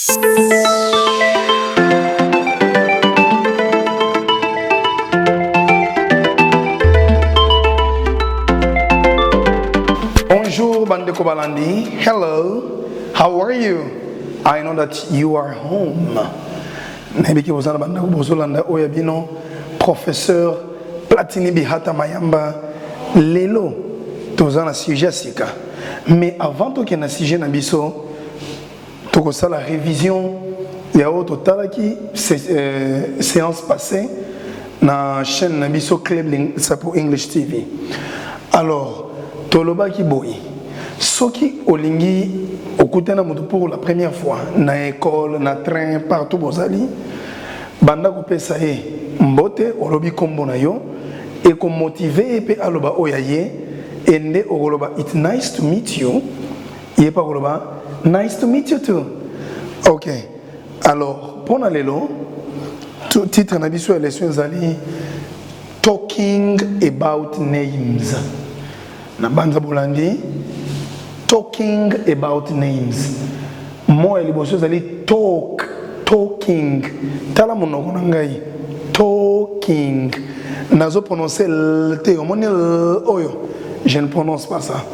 Bonjour, Bandeko Balandi. Hello, how are you? I know that you are home. Nebiki bozana bandako bozolanda oyabino professeur Platini Bihata Mayamba lelo tozana sujet sika. Mais avant to kena sujet na biso to ça la révision ya o total qui séance passée na chaîne na biso Club ça pour English TV. Alors Toloba ki boy. Soki olingi okutana mutu pour la première fois na école, na train, partout bozali. Banda ko pesa ye mbote olobi kombo na yo et ko motiver pe aloba oyaye ende oloba it's nice to meet you. Ye pa oloba nice to meet you too. OK. Alors, pour lelo titre na biso leçon zali talking about names. Na banza bolandi talking about names. Moi liboso zali talking. Tala monoko na ngai talking. Nazo prononcer le te omoni oyo. Je ne prononce pas ça.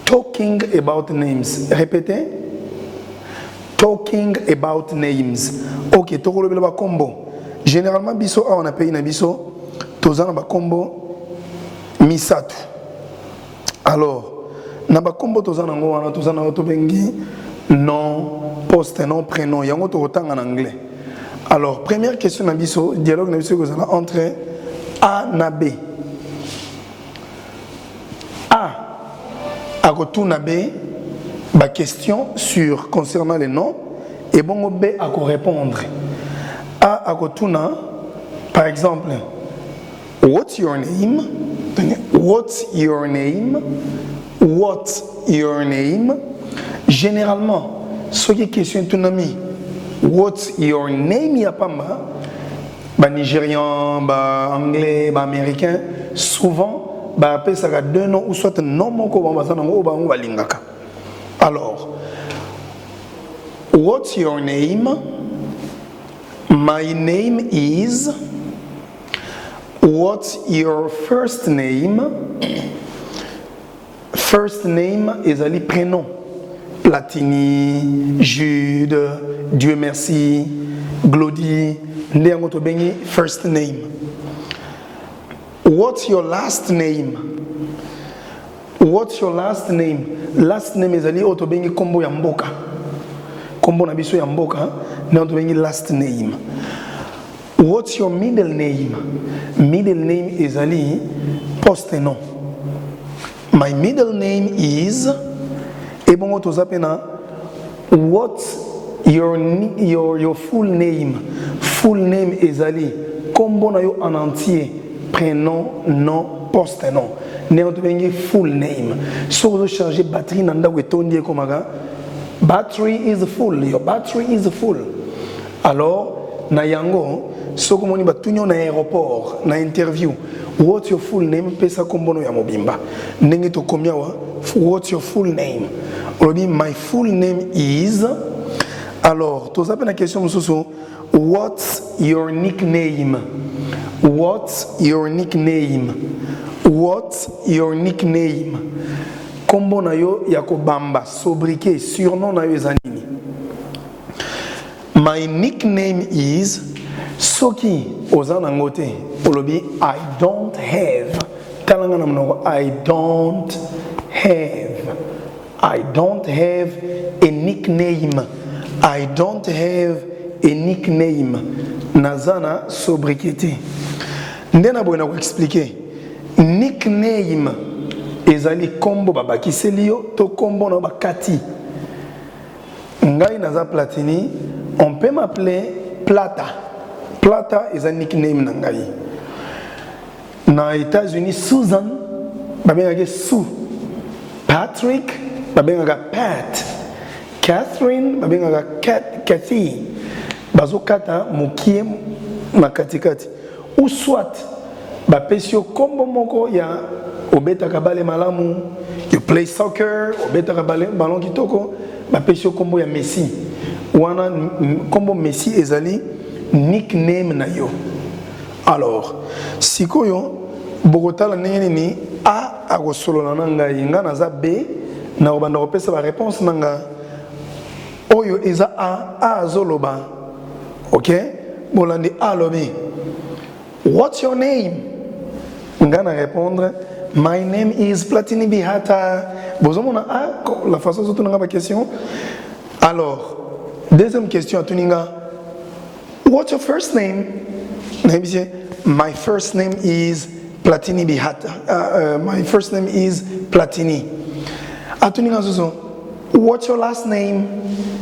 Talking about names. Répétez. Talking about names. OK, tokolo bela ba combo. Généralement biso on a payé na biso tozana ba combo misatu. Alors, naba kombo tozana ngo wana tozana to bengi nom, poste, nom, prénom, yango to otanga en anglais. Alors, première question na biso, dialogue na biso kozana entre A na B. A akotuna B ba question sur concernant les noms et bon B à répondre. A akotuna par exemple what's your name? What's your name? What's your name? Généralement, ce qui est question de ami, what's your name? Il y a pas mal. Bah nigérian, bah anglais, bah américain. Souvent, bah après ça a deux noms ou soit un nom mon ko bah ça non bah on va lingaka. Alors, what's your name? My name is. What's your first name? First name is ali prénom. Platini, Jude, Dieu merci, Glody, Léangoto Bengi, first name. What's your last name? What's your last name? Last name is ali Oto Bengi Kombo Yamboka. Kombo Nabiso Yamboka, Neoto Bengi last name. What's your middle name? Middle name is Ali poste-nom. My middle name is Ebongo Tozapena. What's your full name? Full name is Ali. Kombo na yo en entier. Prénom, nom, poste-nom. Néotobengi full name. So vous chargez batterie nanda wetondi komaga. Battery is full. Your battery is full. Alors, na yango. So comme on y va tout na aéroport, na interview. What's your full name? Pesa kombono ya mobimba. Nenge to komia wa. What's your full name? Olobi my full name is. Alors, to zape na question mususu. What's your nickname? What's your nickname? What's your nickname? Kombo na yo yako bamba, sobriquet, surnom na yo ezanini. My nickname is. Soki ozana ngote olobi I don't have talanga na mnogo I don't have a nickname. I don't have a nickname. Nazana sobriquet. Ndena boina ko expliquer. Nickname ezali kombo babaki selio to kombo na bakati. Ngai naza Platini, on peut m'appeler Plata. Plata is a nickname nangai. Na États-Unis, Susan, babengaka Sue. Patrick, babengaka Pat. Catherine, babengaka Kathy. Bazokata mukie na katikati. Ou soit bapesio kombo moko ya obeta kabale malamu, you play soccer, obeta kabale ballon kitoko, bapesio kombo ya Messi. wana kombo Messi ezali nickname na yo. Alors sikoyo bokotala ndenge ni a akosolola na ngai nga naza b na obanda kopesa ba réponse nanga oyo eza a azoloba. OK, bolandi a lobi what's your name, nga na répondre my name is Platini Bihata. Bozomona a la façon dont on a la question. Alors deuxième question à tuninga what's your first name, my first name is Platini Bihata. My first name is Platini. Atuninga zozo what's your last name,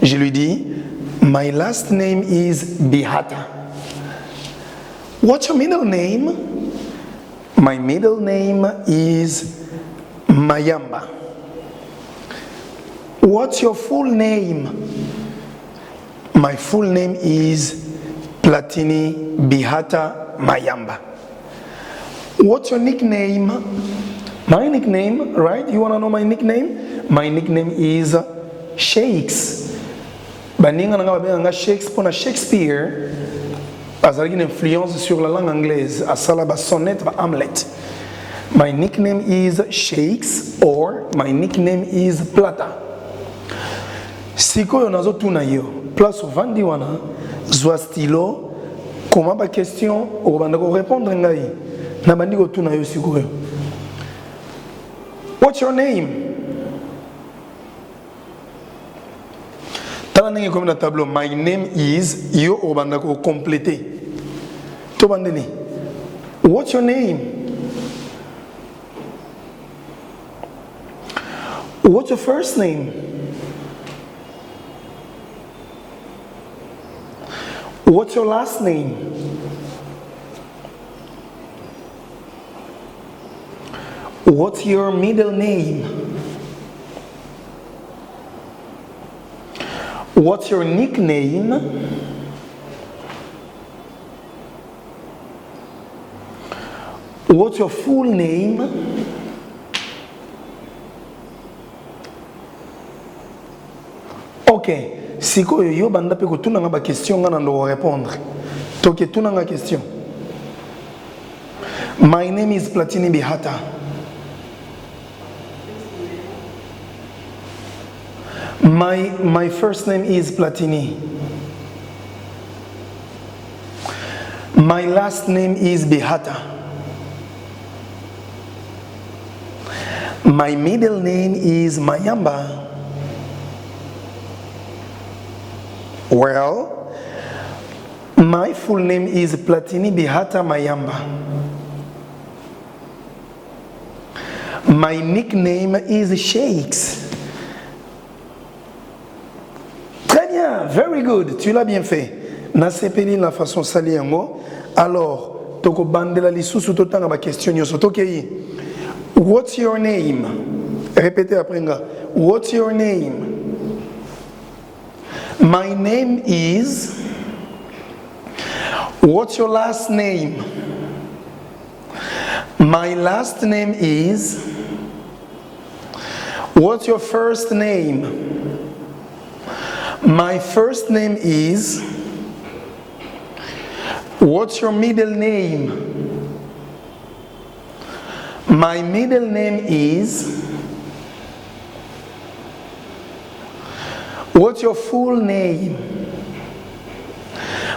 je lui dis my last name is Bihata. What's your middle name, my middle name is Mayamba. What's your full name, my full name is Platini Bihata Mayamba. What's your nickname, my nickname, right? You want to know my nickname? My nickname is Shakes. Baninga nga babenganga Shakes pona Shakespeare azalaki une influence sur la langue anglaise asala ba sonnet ba Hamlet. My nickname is Shakes or my nickname is Plata. Sikoyo nazo tuna yo place vandi wana zwa stylo comment ba question o banda ko répondre ngai na bandi ko tuna yo sikoyo what's your name. Tala comme dans tableau my name is yo obanda ko compléter to bandeli what's your name, what's your first name, what's your last name, what's your middle name, what's your nickname, what's your full name, OK. Siko yo banda pe ko tuna nga ba question nga ndo répondre. Toke tuna nga question. My name is Platini Bihata. My first name is Platini. My last name is Bihata. My middle name is Mayamba. Well, my full name is Platini Bihata Mayamba. My nickname is Shakes. Très bien, very good, tu l'as bien fait. Na sepeli la façon sali yango. Alors, toko bandela lisusu totanga ba question nyoso tokei. What's your name? Répétez après nga. What's your name? My name is. What's your last name? My last name is. What's your first name? My first name is. What's your middle name? My middle name is. What's your full name?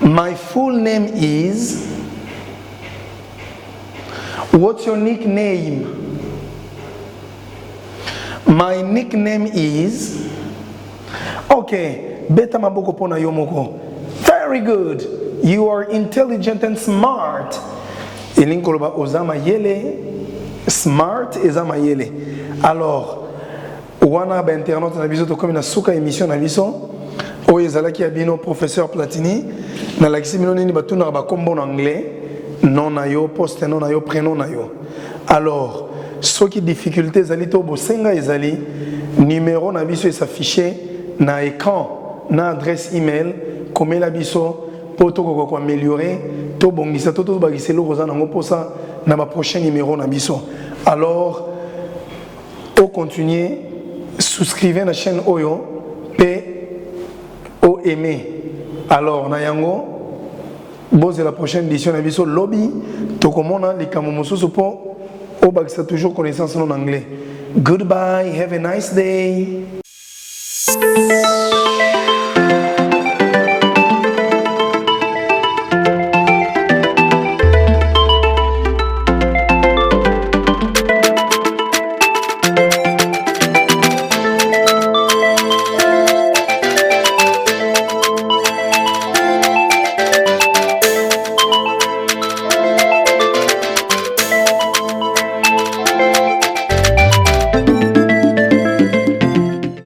My full name is. What's your nickname? My nickname is. Okay, beta maboko pona yomoko. Very good. You are intelligent and smart. Elinkoloba ozama yele. Smart ezama yele. Alors, wana ba internaute na biso to comme na suka émission na biso. Oyo ezalaki ya bino professeur Platini na lakisi bino nini batuna ba kombo en anglais non na yo poste non na yo prénom na yo. Alors, soki difficulté ezali to bosenga ezali numéro na biso s'afficher na écran na adresse email comme la biso poto ko améliorer to bongisa to bagiselo rozana ngo posa na ba prochain numéro na biso. Alors, au continuer souscrivez à la chaîne Oyo P aimer. Alors na yango bon c'est la prochaine édition na biso lobby to komona likambo mosusu po o bakisa toujours connaissance en anglais. Goodbye, have a nice day.